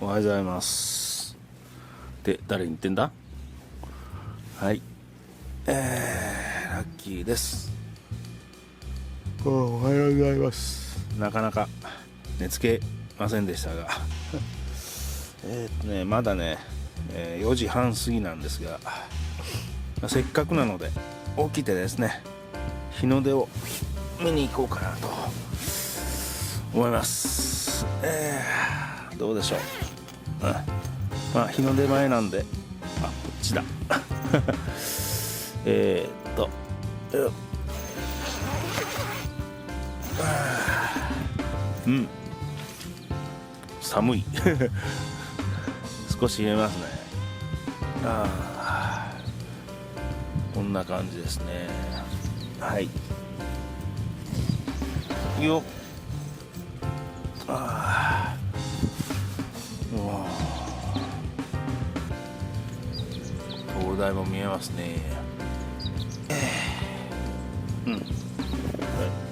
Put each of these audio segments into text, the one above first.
おはようございます。で、誰に言ってんだ？はい。ラッキーです。おはようございます。なかなか寝つけませんでしたがまだね、4時半過ぎなんですが、せっかくなので起きてですね、日の出を見に行こうかなと思います。どうでしょう。まあ日の出前なんで、こっちだ寒い少し冷えますね。こんな感じですね。はい。よっ。灯台も見えますね。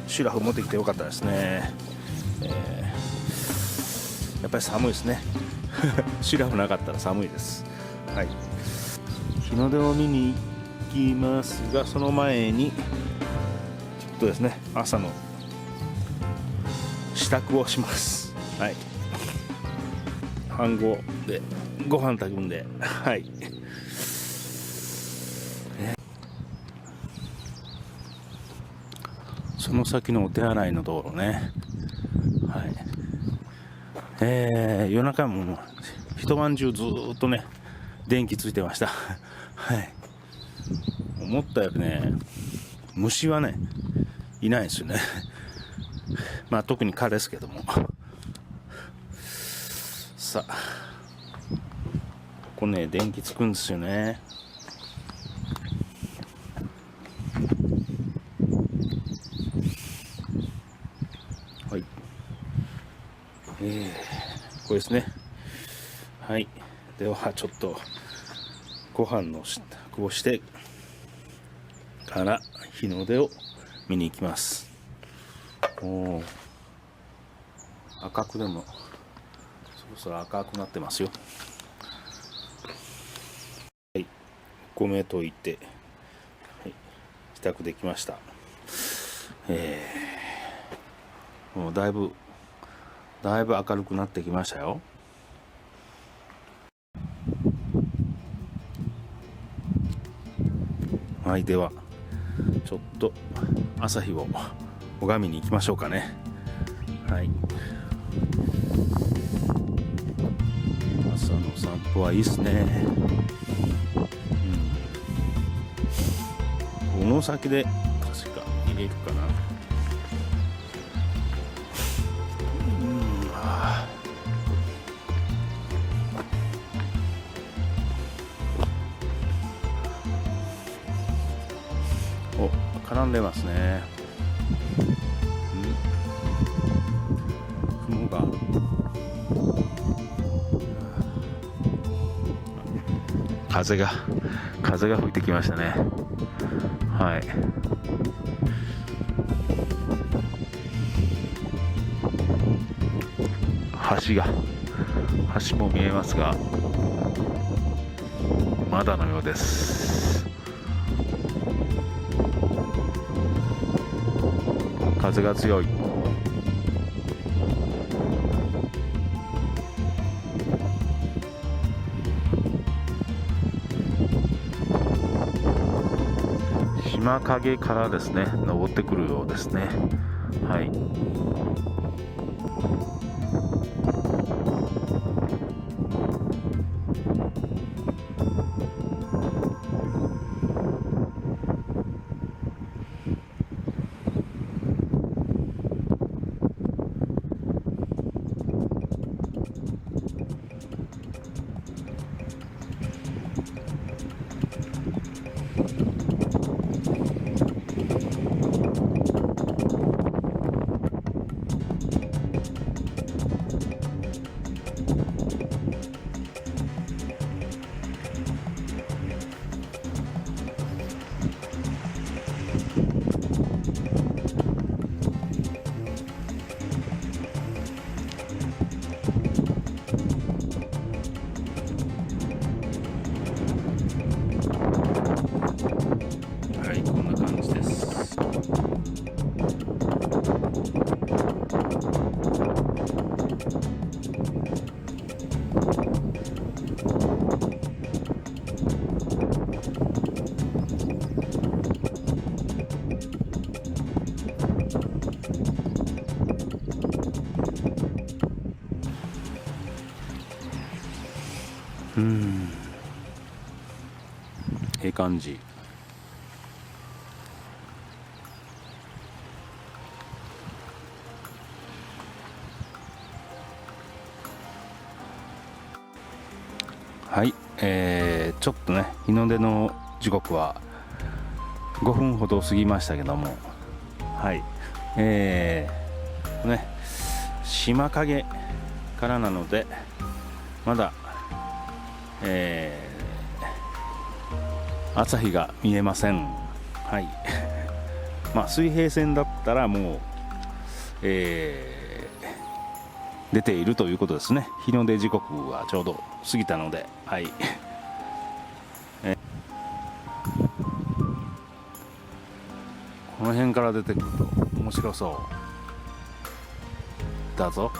シュラフ持ってきてよかったですね。やっぱり寒いですねシュラフなかったら寒いです。はい。日の出を見に行きますが、その前にちょっとですね、朝の支度をします。はい。飯後でご飯炊くんで、はい。その先のお手洗いの道路ね。はい。夜中も一晩中ずっとね、電気ついてました。はい。思ったよりね、虫はね、いないですよね。まあ特に蚊ですけども。さあ、ここね、電気つくんですよね。はい。これですね。はい。ではちょっとご飯の支度をしてから日の出を見に行きます。赤くでもそろそろ赤くなってますよ。はい。米溶いて、はい、支度できました。もうだいぶ明るくなってきましたよ。はい。ではちょっと朝日を拝みに行きましょうかね。はい。朝の散歩はいいですね。この先で確か入れるかな。絡んでますね。雲が風が吹いてきましたね。はい。橋も見えますが、まだのようです。風が強い。島陰からですね、登ってくるようですね。はい。ええ感じ。はい、ちょっとね日の出の時刻は5分ほど過ぎましたけども、はいね島影からなのでまだ朝日が見えません。はいまあ水平線だったらもう、出ているということですね。日の出時刻はちょうど過ぎたので、はい、この辺から出てくると面白そうだぞ。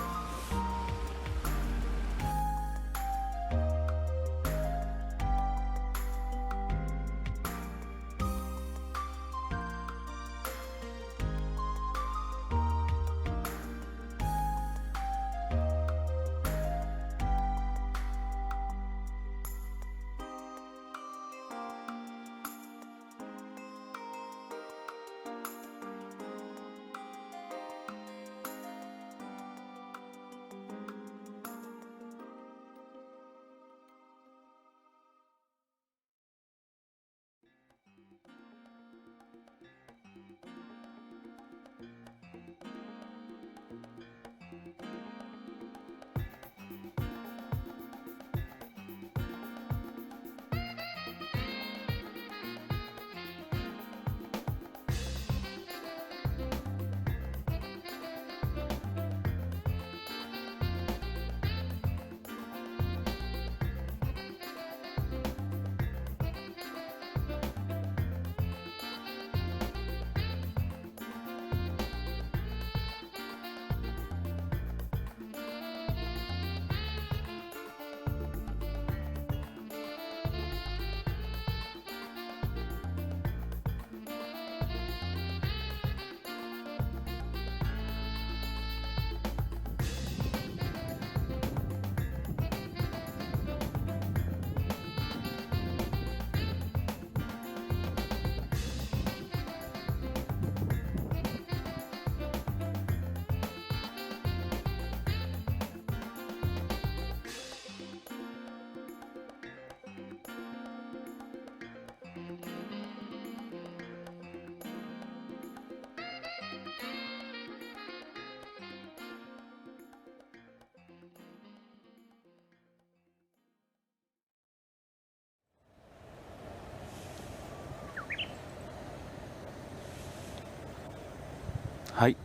はい、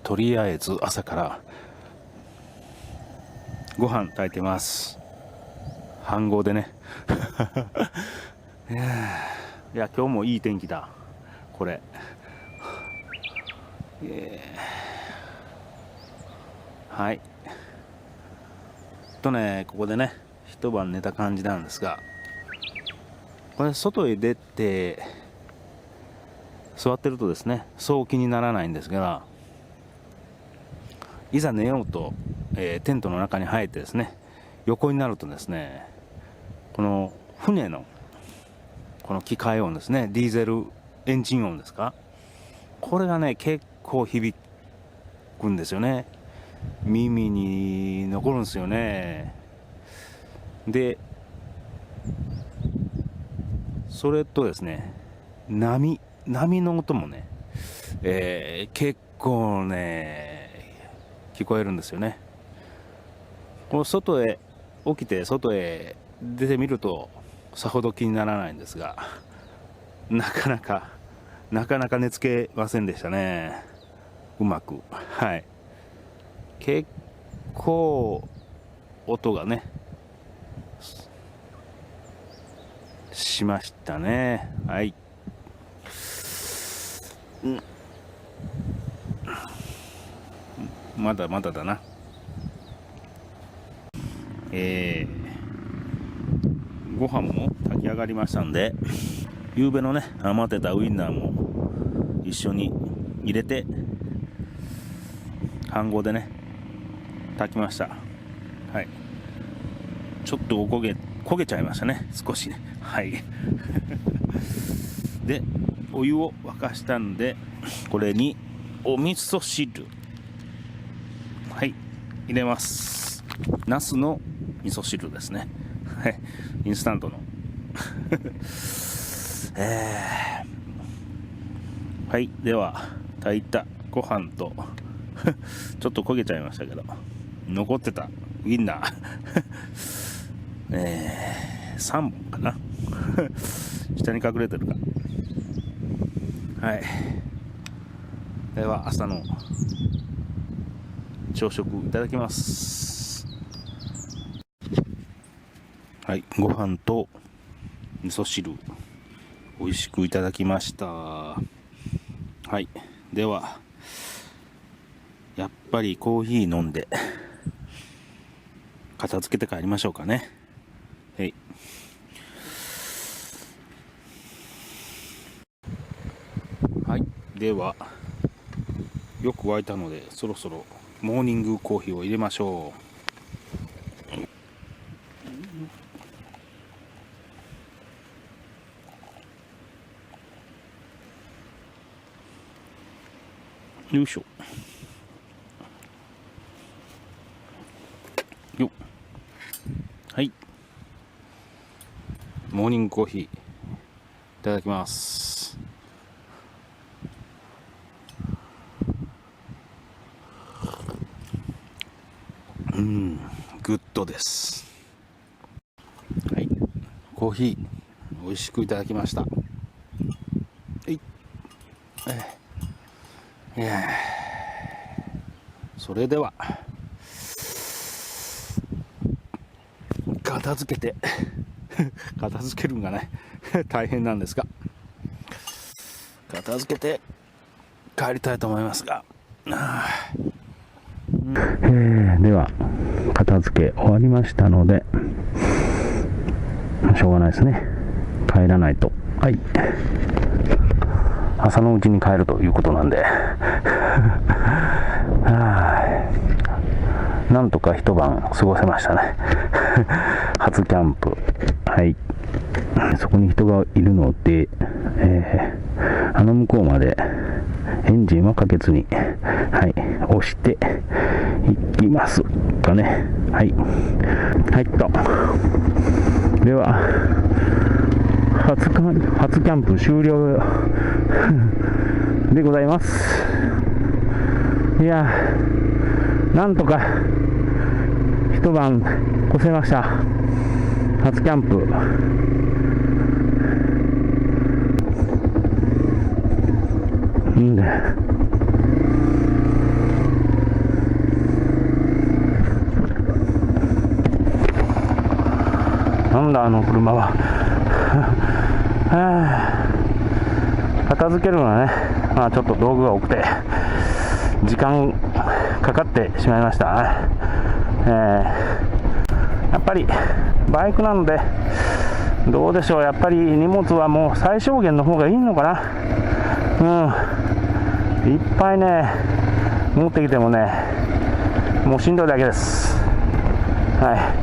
とりあえず朝からご飯炊いてます。飯盒でねいや今日もいい天気だこれ。はいここでね一晩寝た感じなんですが、これ外へ出て座ってるとですねそう気にならないんですが、いざ寝ようと、テントの中に入ってですね横になるとですね、この船のこの機械音ですね、ディーゼルエンジン音ですか、これがね結構響くんですよね。耳に残るんですよね。でそれとですね波の音もね、結構ね聞こえるんですよね。この外へ起きて外へ出てみるとさほど気にならないんですが、なかなか寝つけませんでしたね、うまく。はい、結構音がねしましたね。はい、まだまだだな。ご飯も炊き上がりましたんで、夕べのね余ってたウインナーも一緒に入れて飯盒でね炊きました。はい、ちょっと焦げちゃいましたね、少しね。はいでお湯を沸かしたんで、これにお味噌汁、はい、入れます。ナスの味噌汁ですね。はい、インスタントのはい、では炊いたご飯とちょっと焦げちゃいましたけど残ってたウインナー3本かな下に隠れてるか。はい、では朝の朝食いただきます。はい、ご飯と味噌汁美味しくいただきました。はい、ではやっぱりコーヒー飲んで片付けて帰りましょうかね。はい、はい、ではよく沸いたのでそろそろモーニングコーヒーを入れましょう。よいしょよっ。はい、モーニングコーヒーいただきます。グッドです。はい、コーヒー美味しくいただきました。はい、それでは片付けて片付けるんがね大変なんですが、片付けて帰りたいと思いますが、では片付け終わりましたので、しょうがないですね、帰らないと。はい、朝のうちに帰るということなんでなんとか一晩過ごせましたね初キャンプ。はい、そこに人がいるので、あの向こうまでエンジンはかけずに、はい、押していきますかね。はい、はいと、では初キャンプ終了でございます。いや、なんとか一晩越せました。初キャンプ。んでなんだあの車は片付けるのはね、まあちょっと道具が多くて時間かかってしまいました。やっぱりバイクなのでどうでしょう、やっぱり荷物はもう最小限の方がいいのかな。いっぱいね持ってきてもね、もうしんどいだけです。はい。